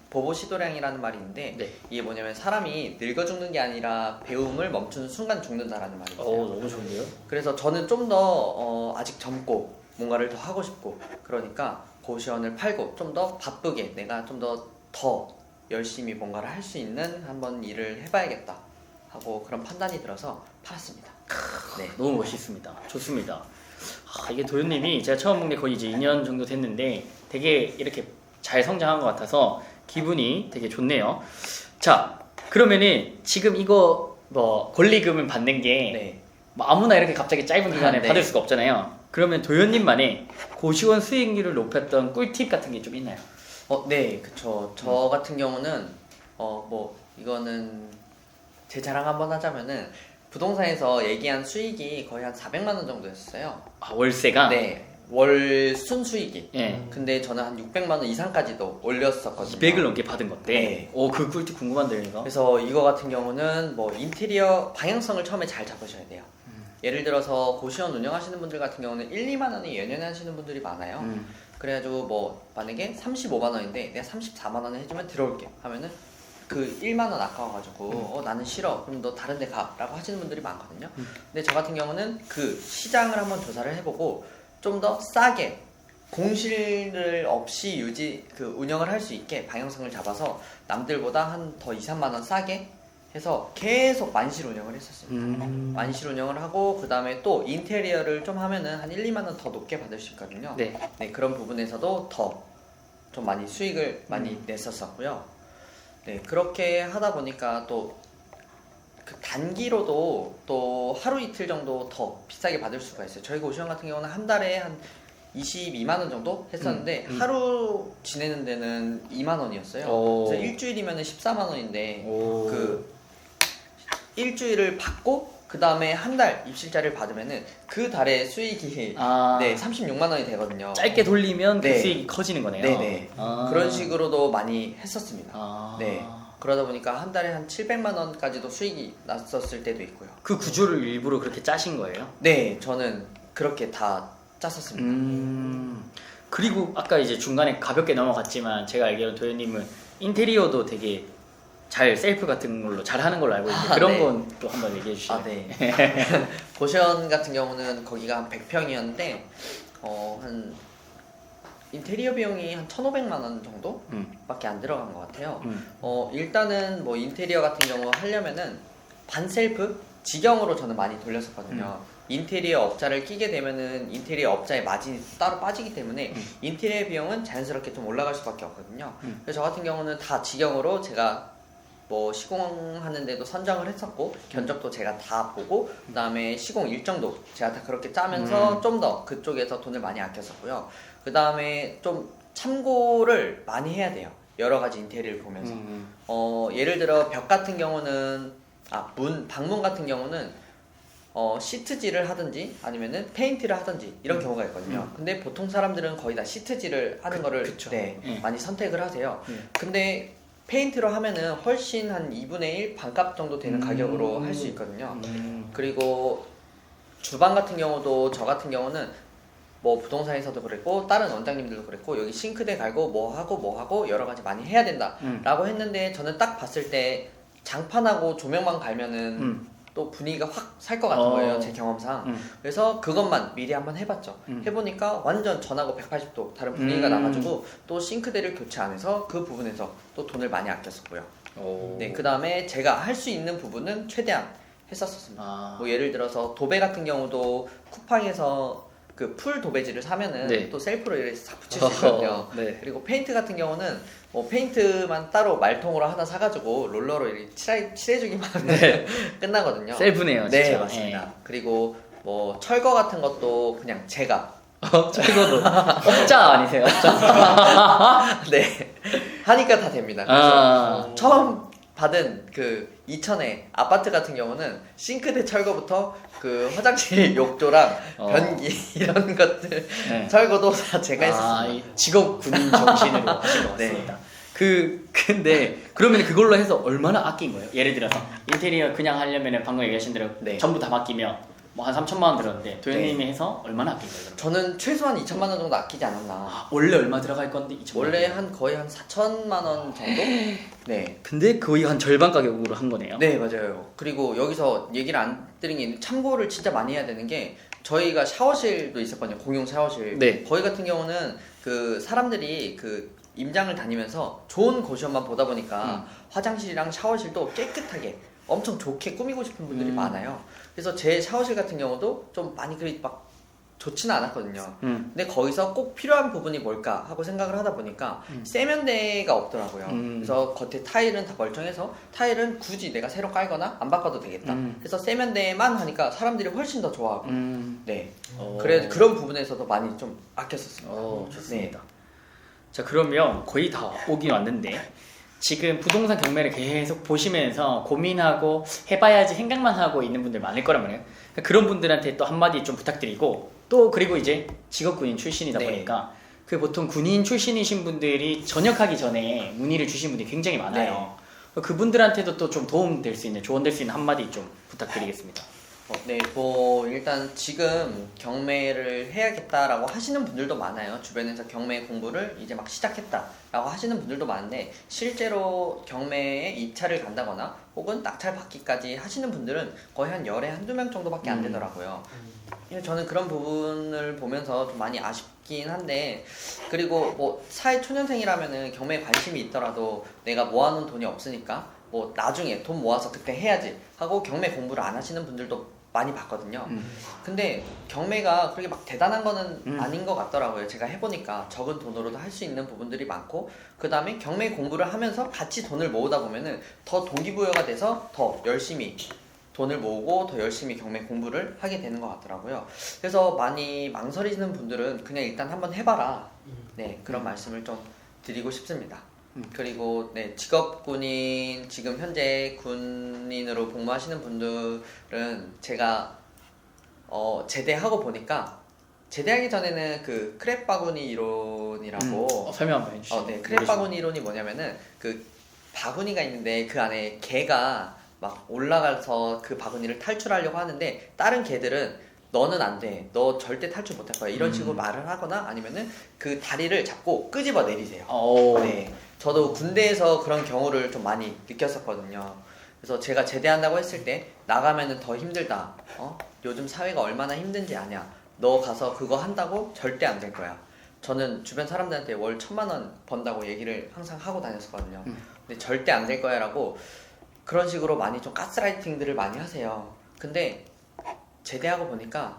보보시도량이라는 말이 있는데 네. 이게 뭐냐면 사람이 늙어 죽는 게 아니라 배움을 멈추는 순간 죽는다라는 말이 있어요. 너무 좋은데요? 그래서 저는 좀 더 아직 젊고 뭔가를 더 하고 싶고 그러니까 고시원을 팔고 좀 더 바쁘게 내가 좀 더 열심히 뭔가를 할 수 있는 한번 일을 해봐야겠다 하고 그런 판단이 들어서 팔았습니다. 네. 너무 멋있습니다. 좋습니다. 이게 도현님이 제가 처음 본 게 거의 이제 2년 정도 됐는데 되게 이렇게 잘 성장한 것 같아서 기분이 되게 좋네요. 자, 그러면은 지금 이거 뭐 권리금을 받는 게 네. 뭐 아무나 이렇게 갑자기 짧은 기간에 네. 받을 수가 없잖아요. 그러면 도현님만의 고시원 수익률을 높였던 꿀팁 같은 게 좀 있나요? 네, 그쵸. 저 같은 경우는 뭐 이거는 제 자랑 한번 하자면은 부동산에서 얘기한 수익이 거의 한 400만 원 정도였어요. 월세가? 네, 월 순수익이. 예. 근데 저는 한 600만 원 이상까지도 올렸었거든요. 200을 넘게 받은 건데. 네. 그 꿀팁 궁금한데요, 이거. 그래서 이거 같은 경우는 뭐 인테리어 방향성을 처음에 잘 잡으셔야 돼요. 예를 들어서 고시원 운영하시는 분들 같은 경우는 1, 2만 원에 연연해 하시는 분들이 많아요. 그래가지고 뭐 만약에 35만 원인데 내가 34만 원에 해주면 들어올게 하면은 그 1만 원 아까워가지고 나는 싫어 그럼 너 다른 데 가라고 하시는 분들이 많거든요. 근데 저 같은 경우는 그 시장을 한번 조사를 해보고 좀 더 싸게 공실을 없이 운영을 할 수 있게 방향성을 잡아서 남들보다 한 더 2, 3만 원 싸게 해서 계속 만실 운영을 했었습니다. 만실 운영을 하고 그 다음에 또 인테리어를 좀 하면은 한 1, 2만 원 더 높게 받을 수 있거든요. 네. 네, 그런 부분에서도 더 좀 많이 수익을 많이 냈었었고요. 네, 그렇게 하다 보니까 또 그 단기로도 또 하루 이틀 정도 더 비싸게 받을 수가 있어요. 저희 고시원 같은 경우는 한 달에 한 22만 원 정도 했었는데 하루 지내는 데는 2만 원이었어요. 그래서 일주일이면 14만 원인데 그 일주일을 받고 그 다음에 한 달 입실자를 받으면은 그 달의 수익이 네, 36만 원이 되거든요. 짧게 돌리면 네. 그 수익이 커지는 거네요. 네네. 그런 식으로도 많이 했었습니다. 네. 그러다 보니까 한 달에 한 700만 원까지도 수익이 났었을 때도 있고요. 그 구조를 일부러 그렇게 짜신 거예요? 네, 저는 그렇게 다 짰었습니다. 그리고 아까 이제 중간에 가볍게 넘어갔지만 제가 알기로는 도현님은 인테리어도 되게 잘 셀프 같은 걸로 잘 하는 걸로 알고 있는데 그런 네. 건 또 한번 얘기해 주시죠. 네. 고시원 같은 경우는 거기가 한 100평이었는데 한 인테리어 비용이 한 1,500만 원 정도? 밖에 안 들어간 것 같아요. 일단은 뭐 인테리어 같은 경우 하려면은 반셀프? 직영으로 저는 많이 돌렸었거든요. 인테리어 업자를 끼게 되면은 인테리어 업자의 마진이 따로 빠지기 때문에 인테리어 비용은 자연스럽게 좀 올라갈 수밖에 없거든요. 그래서 저 같은 경우는 다 직영으로 제가 뭐 시공하는데도 선정을 했었고 견적도 제가 다 보고 그 다음에 시공 일정도 제가 다 그렇게 짜면서 좀 더 그쪽에서 돈을 많이 아꼈었고요. 그 다음에 좀 참고를 많이 해야 돼요. 여러 가지 인테리어를 보면서 예를 들어 벽 같은 경우는 방문 같은 경우는 시트질을 하든지 아니면은 페인트를 하든지 이런 경우가 있거든요. 근데 보통 사람들은 거의 다 시트질을 하는 거를 많이 선택을 하세요. 근데 페인트로 하면은 훨씬 한 2분의 1 반값 정도 되는 가격으로 할 수 있거든요. 그리고 주방 같은 경우도 저 같은 경우는 뭐 부동산에서도 그랬고 다른 원장님들도 그랬고 여기 싱크대 갈고 뭐 하고 여러 가지 많이 해야 된다 라고 했는데 저는 딱 봤을 때 장판하고 조명만 갈면은 또 분위기가 확 살 것 같은 거예요, 제 경험상. 그래서 그것만 미리 한번 해봤죠. 해보니까 완전 전하고 180도 다른 분위기가 나가지고 또 싱크대를 교체 안 해서 그 부분에서 또 돈을 많이 아꼈었고요. 네, 그 다음에 제가 할 수 있는 부분은 최대한 했었습니다. 뭐 예를 들어서 도배 같은 경우도 쿠팡에서 그 풀 도배지를 사면은 또 셀프로 이렇게 싹 붙일 수 있거든요. 그리고 페인트 같은 경우는 뭐 페인트만 따로 말통으로 하나 사가지고 롤러로 이렇게 칠해주기만 하면 끝나거든요. 셀프네요, 진짜. 네, 맞습니다. 그리고 뭐 철거 같은 것도 그냥 제가 철거도 업자 아니세요? 네 하니까 다 됩니다. 그래서 처음 받은 그 이천에 아파트 같은 경우는 싱크대 철거부터 그 화장실 욕조랑 변기 이런 것들 철거도 다 제가 했었습니다. 직업 군인 정신으로 하신 것 같습니다. 근데 그러면 그걸로 해서 얼마나 아낀 거예요? 예를 들어서 인테리어 그냥 하려면 방금 얘기하신 대로 전부 다 맡기면 뭐 한 3천만 원 들었는데 도현님이 해서 얼마나 아낀 거예요? 그럼? 저는 최소한 2천만 원 정도 아끼지 않았나. 원래 얼마 들어갈 건데 2천만 원? 원래 거의 한 4천만 원 정도? 네. 근데 거의 한 절반 가격으로 한 거네요. 네, 맞아요. 그리고 여기서 얘기를 안 드린 게 있는데 참고를 진짜 많이 해야 되는 게 저희가 샤워실도 있었거든요. 공용 샤워실. 거기 같은 경우는 그 사람들이 그 임장을 다니면서 좋은 고시원만 보다 보니까 화장실이랑 샤워실도 깨끗하게 엄청 좋게 꾸미고 싶은 분들이 많아요. 그래서 제 샤워실 같은 경우도 좀 많이 그리 막 좋지는 않았거든요. 근데 거기서 꼭 필요한 부분이 뭘까 하고 생각을 하다 보니까 세면대가 없더라고요. 그래서 겉에 타일은 다 멀쩡해서 타일은 굳이 내가 새로 깔거나 안 바꿔도 되겠다. 그래서 세면대만 하니까 사람들이 훨씬 더 좋아하고 네. 그래서 그런 부분에서도 많이 좀 아꼈었습니다. 좋습니다. 자, 그러면 거의 다 오긴 왔는데 지금 부동산 경매를 계속 보시면서 고민하고 해봐야지 생각만 하고 있는 분들 많을 거란 말이에요. 그런 분들한테 또 한마디 좀 부탁드리고 또 그리고 이제 직업군인 출신이다 보니까 그 보통 군인 출신이신 분들이 전역하기 전에 문의를 주신 분들이 굉장히 많아요. 그분들한테도 또 좀 도움 될 수 있는 조언 될 수 있는 한마디 좀 부탁드리겠습니다. 네, 뭐 일단 지금 경매를 해야겠다라고 하시는 분들도 많아요. 주변에서 경매 공부를 이제 막 시작했다라고 하시는 분들도 많은데 실제로 경매에 입찰을 간다거나 혹은 낙찰 받기까지 하시는 분들은 거의 한 열에 한두 명 정도밖에 안 되더라고요. 저는 그런 부분을 보면서 좀 많이 아쉽긴 한데 그리고 뭐 사회 초년생이라면은 경매에 관심이 있더라도 내가 모아놓은 돈이 없으니까 뭐 나중에 돈 모아서 그때 해야지 하고 경매 공부를 안 하시는 분들도 많이 봤거든요. 근데 경매가 그렇게 막 대단한 거는 아닌 것 같더라고요. 제가 해보니까 적은 돈으로도 할 수 있는 부분들이 많고 그 다음에 경매 공부를 하면서 같이 돈을 모으다 보면은 더 동기부여가 돼서 더 열심히 돈을 모으고 더 열심히 경매 공부를 하게 되는 것 같더라고요. 그래서 많이 망설이시는 분들은 그냥 일단 한번 해봐라. 네, 그런 말씀을 좀 드리고 싶습니다. 그리고 네, 직업군인 지금 현재 군인으로 복무하시는 분들은 제가 제대하고 보니까 제대하기 전에는 그 크랩 바구니 이론이라고 설명 한번 해주시죠. 네, 크랩 바구니 이론이 뭐냐면은 그 바구니가 있는데 그 안에 개가 막 올라가서 그 바구니를 탈출하려고 하는데 다른 개들은 너는 안 돼. 너 절대 탈출 못할 거야. 이런 식으로 말을 하거나 아니면은 그 다리를 잡고 끄집어 내리세요. 네. 저도 군대에서 그런 경우를 좀 많이 느꼈었거든요. 그래서 제가 제대한다고 했을 때 나가면은 더 힘들다. 요즘 사회가 얼마나 힘든지 아냐. 너 가서 그거 한다고 절대 안 될 거야. 저는 주변 사람들한테 월 1,000만 원 번다고 얘기를 항상 하고 다녔었거든요. 근데 절대 안 될 거야라고 그런 식으로 많이 좀 가스라이팅들을 많이 하세요. 근데 제대하고 보니까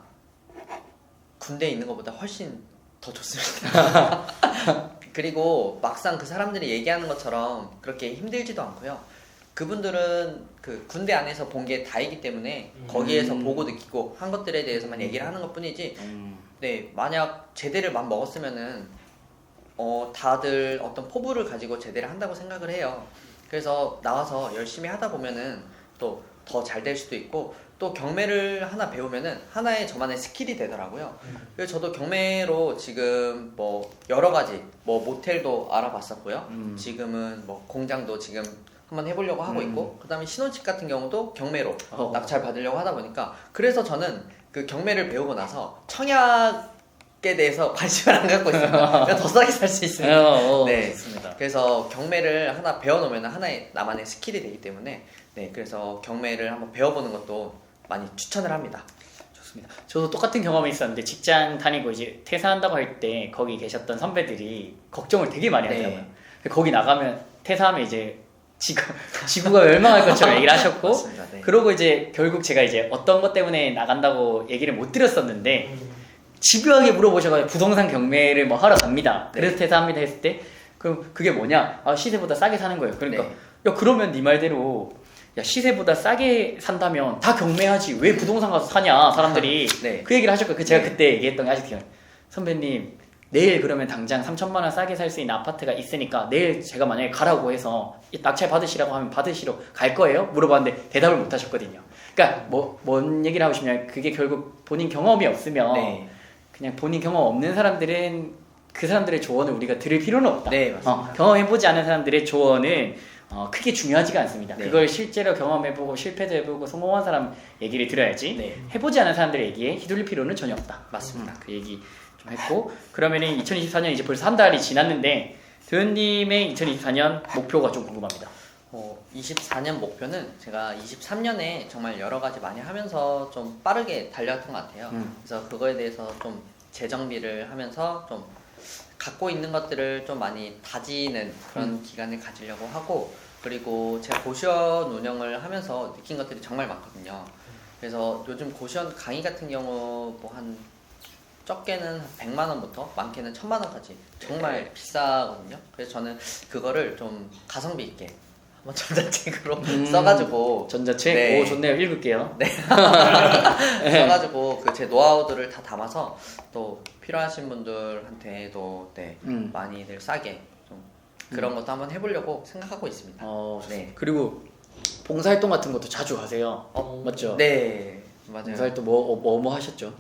군대에 있는 것보다 훨씬 더 좋습니다. 그리고 막상 그 사람들이 얘기하는 것처럼 그렇게 힘들지도 않고요. 그분들은 그 군대 안에서 본 게 다이기 때문에 거기에서 보고 느끼고 한 것들에 대해서만 얘기를 하는 것 뿐이지, 네, 만약 제대를 맘 먹었으면은 다들 어떤 포부를 가지고 제대를 한다고 생각을 해요. 그래서 나와서 열심히 하다 보면은 또 더 잘 될 수도 있고, 또 경매를 하나 배우면은 하나의 저만의 스킬이 되더라고요. 그래서 저도 경매로 지금 뭐 여러 가지 뭐 모텔도 알아봤었고요. 지금은 뭐 공장도 지금 한번 해보려고 하고 있고, 그다음에 신혼집 같은 경우도 경매로 낙찰 받으려고 하다 보니까, 그래서 저는 그 경매를 배우고 나서 청약에 대해서 관심을 안 갖고 있어요. 그러니까 더 싸게 살 수 있으니까. 네, 좋습니다. 그래서 경매를 하나 배워놓으면 하나의 나만의 스킬이 되기 때문에, 네, 그래서 경매를 한번 배워보는 것도 많이 추천을 합니다. 좋습니다. 저도 똑같은 경험이 있었는데 직장 다니고 이제 퇴사한다고 할 때 거기 계셨던 선배들이 걱정을 되게 많이 하더라고요. 네. 거기 나가면 퇴사하면 이제 지구가 멸망할 것처럼 얘기를 하셨고, 맞습니다. 네. 그러고 이제 결국 제가 이제 어떤 것 때문에 나간다고 얘기를 못 드렸었는데 집요하게 물어보셔가지고 부동산 경매를 뭐 하러 갑니다. 그래서 퇴사합니다 했을 때, 그럼 그게 뭐냐? 아, 시세보다 싸게 사는 거예요. 그러니까 네. 야, 그러면 네 말대로 야, 시세보다 싸게 산다면 다 경매하지 왜 부동산 가서 사냐 사람들이. 네. 그 얘기를 하셨고, 제가 네. 그때 얘기했던 게 아직 기억나요. 선배님, 내일 그러면 당장 3천만 원 싸게 살 수 있는 아파트가 있으니까 내일 제가 만약에 가라고 해서 낙찰 받으시라고 하면 받으시러 갈 거예요? 물어봤는데 대답을 못 하셨거든요. 그러니까 뭔 얘기를 하고 싶냐, 그게 결국 본인 경험이 없으면 네. 그냥 본인 경험 없는 사람들은 그 사람들의 조언을 우리가 들을 필요는 없다. 네, 맞습니다. 경험해보지 않은 사람들의 조언은 크게 중요하지가 않습니다. 네. 그걸 실제로 경험해보고 실패도 해보고 성공한 사람 얘기를 들어야지, 네. 해보지 않은 사람들의 얘기에 휘둘릴 필요는 전혀 없다. 맞습니다. 그 얘기 좀 했고, 그러면은 2024년 이제 벌써 한 달이 지났는데 도현님의 2024년 목표가 좀 궁금합니다. 24년 목표는 제가 23년에 정말 여러 가지 많이 하면서 좀 빠르게 달려왔던 것 같아요. 그래서 그거에 대해서 좀 재정비를 하면서 좀 갖고 있는 것들을 좀 많이 다지는 그런 기간을 가지려고 하고, 그리고 제가 고시원 운영을 하면서 느낀 것들이 정말 많거든요. 그래서 요즘 고시원 강의 같은 경우 뭐 한 적게는 100만 원부터 많게는 1,000만 원까지 정말 비싸거든요. 그래서 저는 그거를 좀 가성비 있게 한번 전자책으로 써가지고, 전자책? 네. 오, 좋네요. 읽을게요. 네. 써가지고 그 제 노하우들을 다 담아서 또 필요하신 분들한테도 네, 많이들 싸게 좀 그런 것도 한번 해보려고 생각하고 있습니다. 네. 그리고 봉사활동 같은 것도 자주 하세요. 맞죠? 네, 맞아요. 봉사활동 뭐 하셨죠?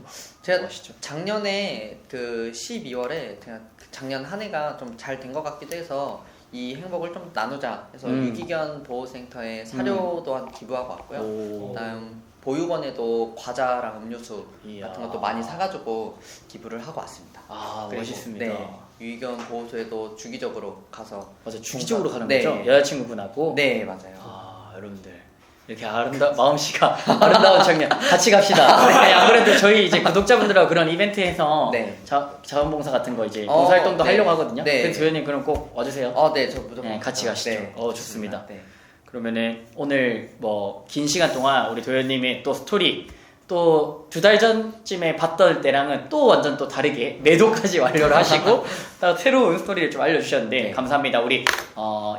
제가 뭐 하시죠? 작년에 그 12월에 제가 작년 한 해가 좀 잘 된 것 같기도 해서 이 행복을 좀 나누자 해서 유기견 보호센터에 사료도 한 기부하고 왔고요. 그다음 보육원에도 과자랑 음료수 이야. 같은 것도 많이 사가지고 기부를 하고 왔습니다. 아, 그리고, 멋있습니다. 네, 유기견 보호소에도 주기적으로 가서 맞아, 주기적으로 가는 네. 거죠? 여자친구분하고? 네, 맞아요. 아, 여러분들 이렇게 마음씨가 아름다운 청년 같이 갑시다. 네, 안 그래도 저희 이제 구독자분들하고 그런 이벤트에서 네. 자원봉사 같은 거 이제 봉사활동도 네. 하려고 하거든요. 네. 그래서 도현님 그럼 꼭 와주세요. 네, 저 무조건 네, 같이 가시죠. 네, 좋습니다. 네. 그러면은 오늘 뭐 긴 시간 동안 우리 도현님의 또 스토리, 또 2달 전쯤에 봤던 때랑은 또 완전 또 다르게 매도까지 완료를 하시고 또 새로운 스토리를 좀 알려주셨는데 네. 감사합니다. 우리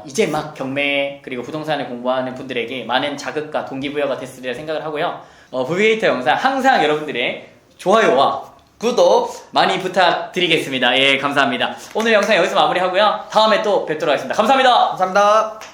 이제 막 경매 그리고 부동산을 공부하는 분들에게 많은 자극과 동기부여가 됐으리라 생각을 하고요. 부비게이터 영상 항상 여러분들의 좋아요와 구독 많이 부탁드리겠습니다. 예, 감사합니다. 오늘 영상 여기서 마무리하고요. 다음에 또 뵙도록 하겠습니다. 감사합니다. 감사합니다.